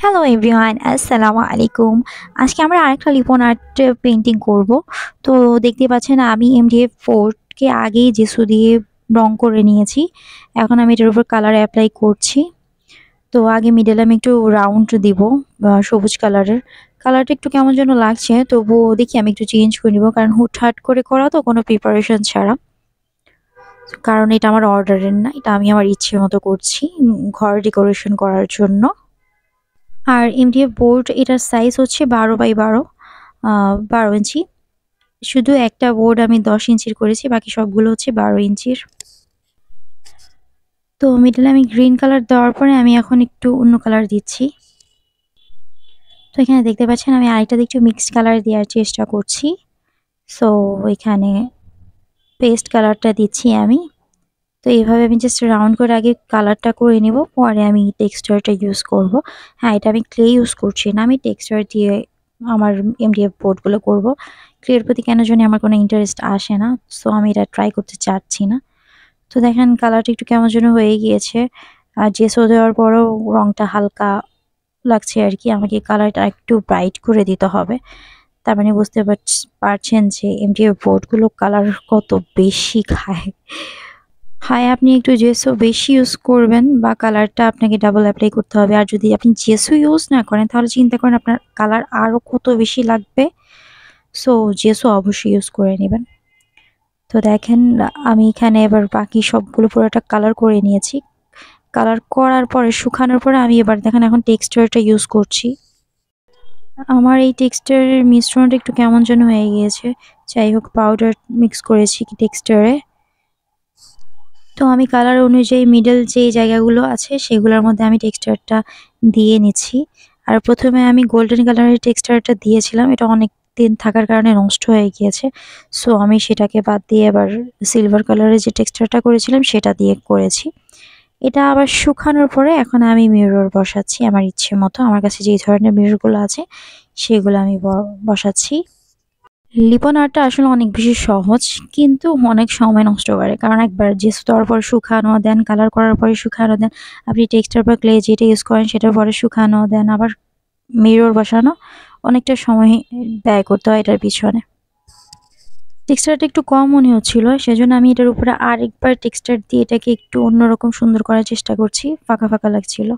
Hello everyone, আসসালামু আলাইকুম। আজকে আমরা আরেকটা লিপন আর্ট পেইন্টিং করব। তো দেখতে পাচ্ছেন আমি MDF4 কে আগেই জেসু দিয়ে রং করে নিয়েছি। এখন আমি এটার উপর কালার অ্যাপ্লাই করছি। তো আগে মিডলে আমি একটু রাউন্ড দিব সবুজ কালারের। কালারটা একটু কেমন যেন লাগছে, তবুও দেখি আমি একটু চেঞ্জ করে নিব, কারণ হুটহাট করে করা তো কোনো প্রিপারেশন ছাড়া। কারণ এটা আমার অর্ডারের না, এটা আমি আমার ইচ্ছে মতো করছি ঘর ডেকোরেশন করার জন্য। আর MDF বোর্ড এটার সাইজ হচ্ছে 12x12, 12 ইঞ্চি। শুধু একটা বোর্ড আমি 10 ইঞ্চির করেছি, বাকি সবগুলো হচ্ছে 12 ইঞ্চির। তো মিডলে আমি গ্রিন কালার দেওয়ার পরে আমি এখন একটু অন্য কালার দিচ্ছি। তো এখানে দেখতে পাচ্ছেন আমি আরেকটা একটু মিক্সড কালার দেওয়ার চেষ্টা করছি। সো এখানে পেস্ট কালারটা দিচ্ছি আমি। তো এইভাবে আমি জাস্ট রাউন্ড করে আগে কালারটা করে নেব, পরে আমি টেক্সচারটা ইউজ করব। হ্যাঁ, এটা আমি ক্লে ইউজ করছি না, আমি টেক্সচার দিয়ে আমার MDF বোর্ডগুলো করব। ক্লের প্রতি কেন জানি আমার কোনো ইন্টারেস্ট আসে না, সো আমি এটা ট্রাই করতে চাচ্ছি না। তো দেখেন কালারটা একটু কেমন যেন হয়ে গিয়েছে, আর জেসো দেওয়ার পরেও রংটা হালকা লাগছে আর কি। আমাকে কালারটা একটু ব্রাইট করে দিতে হবে। তার মানে বুঝতে পারছেন যে MDF বোর্ডগুলো কালার কত বেশি খায়। হয় আপনি একটু জেসো বেশি ইউজ করবেন বা কালারটা আপনাকে ডাবল অ্যাপ্লাই করতে হবে। আর যদি আপনি জেসো ইউজ না করেন তাহলে চিন্তা করেন আপনার কালার আরও কত বেশি লাগবে। সো জেসো অবশ্যই ইউজ করে নেবেন। তো দেখেন আমি এখানে এবার বাকি সবগুলো পুরোটা কালার করে নিয়েছি। কালার করার পরে শুকানোর পরে আমি এবার দেখেন এখন টেক্সচারটা ইউজ করছি। আমার এই টেক্সচারের মিশ্রণটা একটু কেমন যেন হয়ে গিয়েছে, যাই হোক পাউডার মিক্স করেছি টেক্সচারে। তো আমি কালার অনুযায়ী মিডল যে জায়গাগুলো আছে সেগুলোর মধ্যে আমি টেক্সচারটা দিয়ে নিচ্ছি। আর প্রথমে আমি গোল্ডেন কালারের টেক্সচারটা দিয়েছিলাম, এটা অনেক দিন থাকার কারণে নষ্ট হয়ে গিয়েছে। সো আমি সেটাকে বাদ দিয়ে এবার সিলভার কালারের যে টেক্সচারটা করেছিলাম সেটা দিয়ে করেছি। এটা আবার শুকানোর পরে এখন আমি মিরর বসাচ্ছি আমার ইচ্ছে মতো। আমার কাছে যেই ধরনের মিররগুলো আছে সেগুলো আমি বসাচ্ছি। লিপন আর্টটা আসলে অনেক বেশি সহজ, কিন্তু অনেক সময় নষ্ট করে। কারণ একবার জেস দেওয়ার পর শুকানো দেন, কালার করার পরে শুকানো দেন, আপনি টেক্সচার বা ক্লে যেটা ইউজ করেন সেটার পরে শুকানো দেন, আবার মিরর বসানো, অনেকটা সময় ব্যয় করতে হয় এটার পিছনে। টেক্সচারটা একটু কম মনে হচ্ছিল, সেজন্য আমি এটার উপরে আরেকবার টেক্সচার দিয়ে এটাকে একটু অন্যরকম সুন্দর করার চেষ্টা করছি। ফাঁকা ফাঁকা লাগছিল।